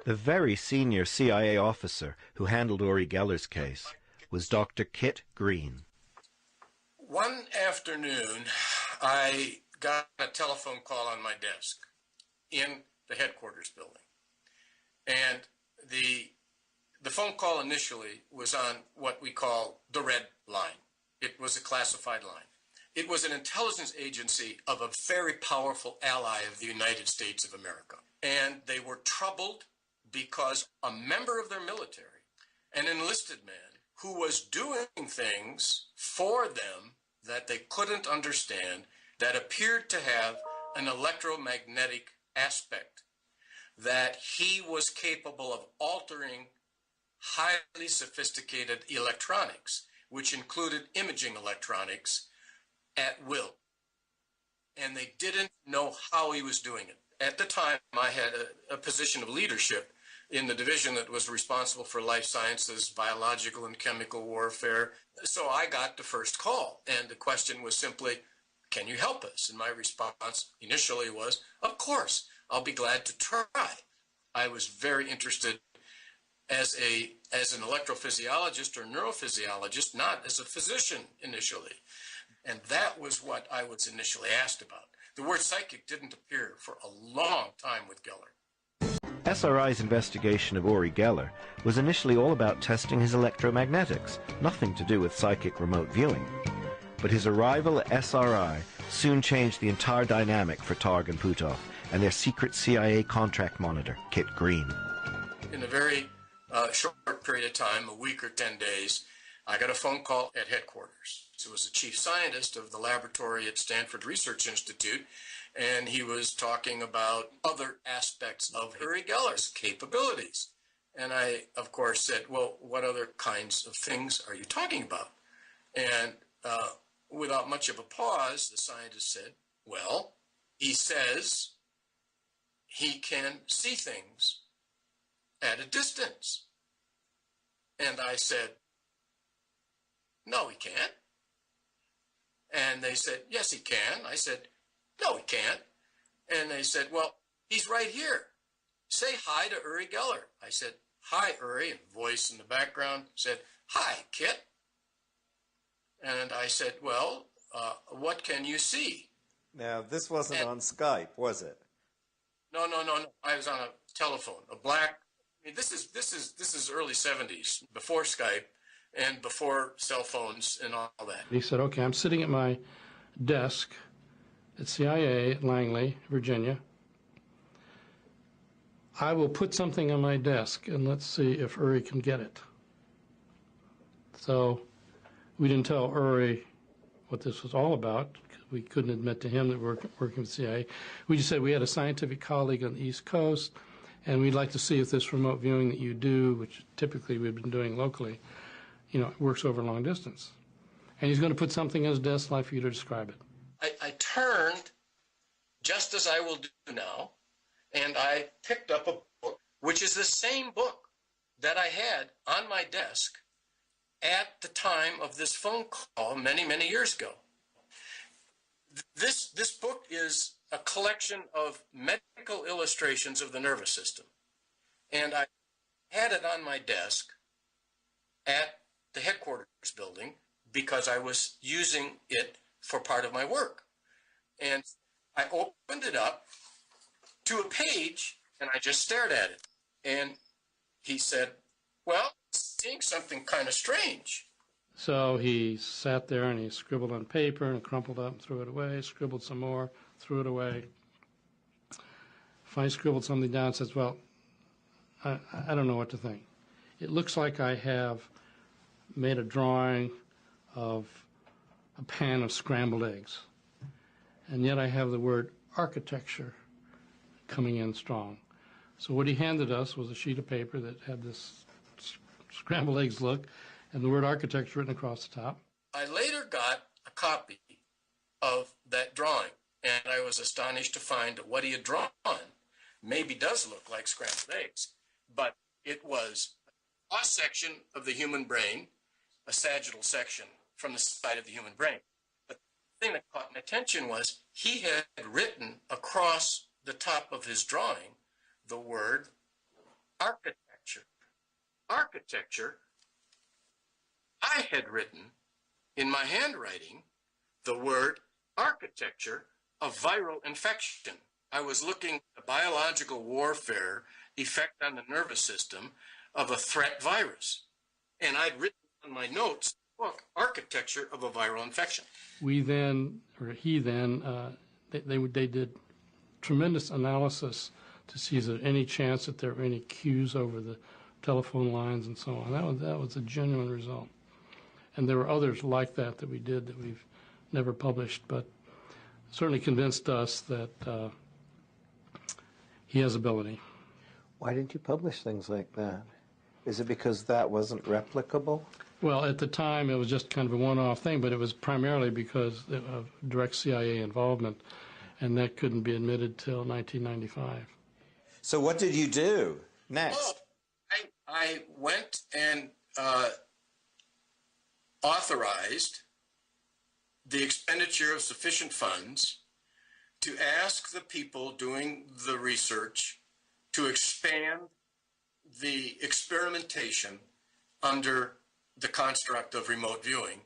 The very senior CIA officer who handled Uri Gellar's case was Dr. Kit Green. One afternoon, I got a telephone call on my desk in the headquarters building. And the phone call initially was on what we call the red line. It was a classified line. It was an intelligence agency of a very powerful ally of the United States of America. And they were troubled because a member of their military, an enlisted man, who was doing things for them that they couldn't understand, that appeared to have an electromagnetic aspect, that he was capable of altering highly sophisticated electronics, which included imaging electronics, at will. And they didn't know how he was doing it. At the time, I had a position of leadership in the division that was responsible for life sciences, biological and chemical warfare. So I got the first call, and the question was simply, can you help us? And my response initially was, of course, I'll be glad to try. I was very interested as an electrophysiologist or neurophysiologist, not as a physician initially. And that was what I was initially asked about. The word psychic didn't appear for a long time with Gellar. SRI's investigation of Uri Gellar was initially all about testing his electromagnetics, nothing to do with psychic remote viewing. But his arrival at SRI soon changed the entire dynamic for Targ and Putov and their secret CIA contract monitor, Kit Green. In a very short period of time, a week or 10 days, I got a phone call at headquarters. It was the chief scientist of the laboratory at Stanford Research Institute, and he was talking about other aspects of Uri Gellar's capabilities. And I, of course, said, well, what other kinds of things are you talking about? And without much of a pause, the scientist said, well, he says he can see things at a distance. And I said, no, he can't. And they said, yes, he can. I said, no, he can't. And they said, well, he's right here. Say hi to Uri Gellar. I said, hi, Uri. And a voice in the background said, hi, Kit. And I said, well, what can you see? Now, this wasn't on Skype, was it? No. I was on a telephone, a black. I mean, this is early 70s, before Skype and before cell phones and all that. He said, okay, I'm sitting at my desk at CIA at Langley, Virginia. I will put something on my desk and let's see if Uri can get it. So we didn't tell Uri what this was all about. We couldn't admit to him that we're working with CIA. We just said we had a scientific colleague on the East Coast, and we'd like to see if this remote viewing that you do, which typically we've been doing locally, works over long distance. And he's going to put something on his desk. I'd like for you to describe it. I turned, just as I will do now, and I picked up a book, which is the same book that I had on my desk at the time of this phone call many, many years ago. This book is a collection of medical illustrations of the nervous system. And I had it on my desk at the headquarters building because I was using it for part of my work. And I opened it up to a page, and I just stared at it. And he said, well, seeing something kind of strange. So he sat there and he scribbled on paper and crumpled up and threw it away, scribbled some more, threw it away. Finally scribbled something down and says, well, I don't know what to think. It looks like I have made a drawing of a pan of scrambled eggs. And yet I have the word architecture coming in strong. So what he handed us was a sheet of paper that had this scrambled eggs look and the word architecture written across the top. I later got a copy of that drawing, and I was astonished to find that what he had drawn maybe does look like scrambled eggs, but it was a cross-section of the human brain, a sagittal section from the side of the human brain. But the thing that caught my attention was he had written across the top of his drawing the word architecture. Architecture, I had written in my handwriting the word architecture of viral infection. I was looking at the biological warfare effect on the nervous system of a threat virus. And I'd written on my notes, book, architecture of a viral infection. We then, or he then, they did tremendous analysis to see is there any chance that there were any cues over the telephone lines and so on. That was a genuine result. And there were others like that we did that we've never published, but certainly convinced us that he has ability. Why didn't you publish things like that? Is it because that wasn't replicable? Well, at the time, it was just kind of a one-off thing, but it was primarily because of direct CIA involvement, and that couldn't be admitted till 1995. So what did you do next? Well, I went and authorized the expenditure of sufficient funds to ask the people doing the research to expand the experimentation under the construct of remote viewing.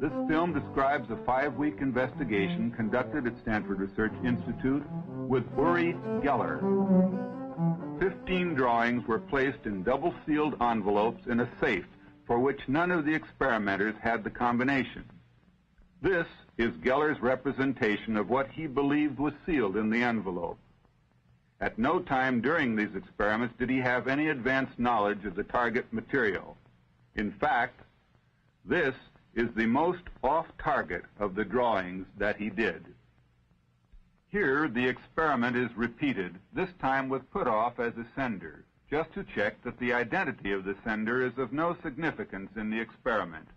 This film describes a 5-week investigation conducted at Stanford Research Institute with Uri Gellar. 15 drawings were placed in double-sealed envelopes in a safe for which none of the experimenters had the combination. This is Gellar's representation of what he believed was sealed in the envelope. At no time during these experiments did he have any advanced knowledge of the target material. In fact, this is the most off-target of the drawings that he did. Here, the experiment is repeated, this time with Puthoff as a sender, just to check that the identity of the sender is of no significance in the experiment.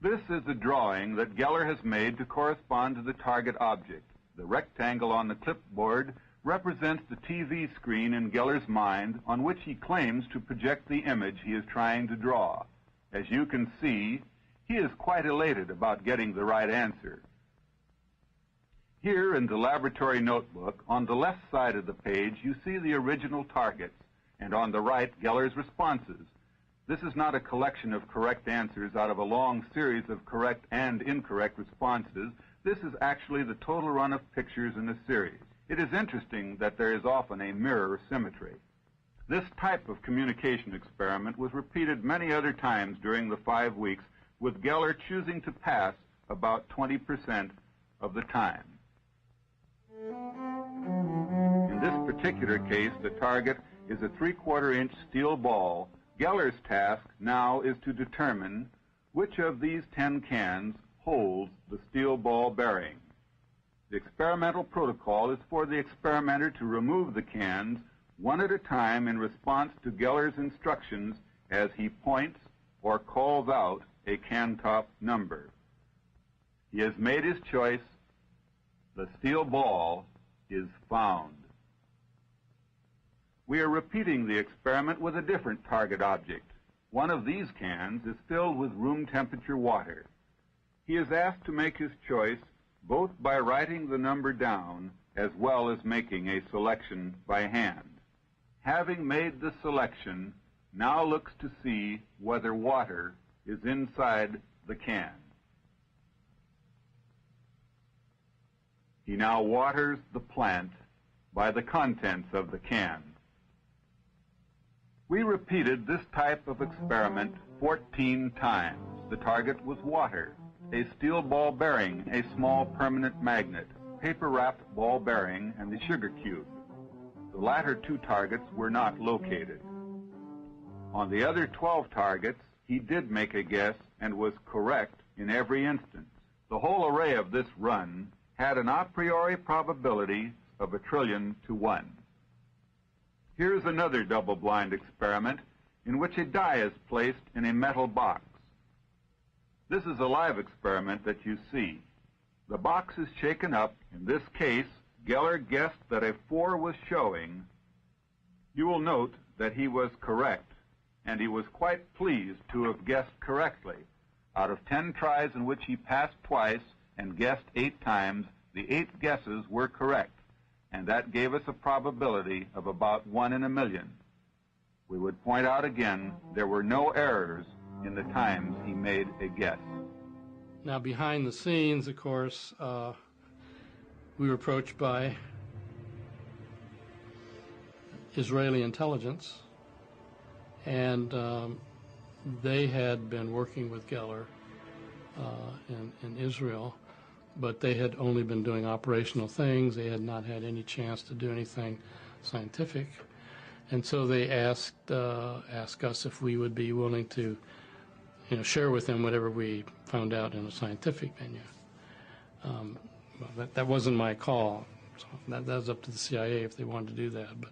This is a drawing that Gellar has made to correspond to the target object. The rectangle on the clipboard represents the TV screen in Gellar's mind on which he claims to project the image he is trying to draw. As you can see, he is quite elated about getting the right answer. Here in the laboratory notebook, on the left side of the page, you see the original targets, and on the right, Gellar's responses. This is not a collection of correct answers out of a long series of correct and incorrect responses. This is actually the total run of pictures in a series. It is interesting that there is often a mirror symmetry. This type of communication experiment was repeated many other times during the 5 weeks, with Gellar choosing to pass about 20% of the time. In this particular case, the target is a 3/4-inch steel ball. Gellar's task now is to determine which of these 10 cans holds the steel ball bearing. The experimental protocol is for the experimenter to remove the cans one at a time in response to Gellar's instructions as he points or calls out a can top number. He has made his choice. The steel ball is found. We are repeating the experiment with a different target object. One of these cans is filled with room temperature water. He is asked to make his choice both by writing the number down as well as making a selection by hand. Having made the selection, now looks to see whether water is inside the can. He now waters the plant by the contents of the can. We repeated this type of experiment 14 times. The target was water, a steel ball bearing, a small permanent magnet, paper-wrapped ball bearing, and the sugar cube. The latter 2 targets were not located. On the other 12 targets, he did make a guess and was correct in every instance. The whole array of this run had an a priori probability of 1,000,000,000 to 1. Here's another double-blind experiment in which a die is placed in a metal box. This is a live experiment that you see. The box is shaken up. In this case, Gellar guessed that a 4 was showing. You will note that he was correct, and he was quite pleased to have guessed correctly. Out of 10 tries in which he passed twice and guessed 8 times, the 8 guesses were correct, and that gave us a probability of about 1 in a million. We would point out again there were no errors in the times he made a guess. Now, behind the scenes, of course, we were approached by Israeli intelligence, and they had been working with Gellar in Israel, but they had only been doing operational things. They had not had any chance to do anything scientific, and so they asked us if we would be willing to, share with them whatever we found out in a scientific venue. Well, that wasn't my call. So that was up to the CIA if they wanted to do that. But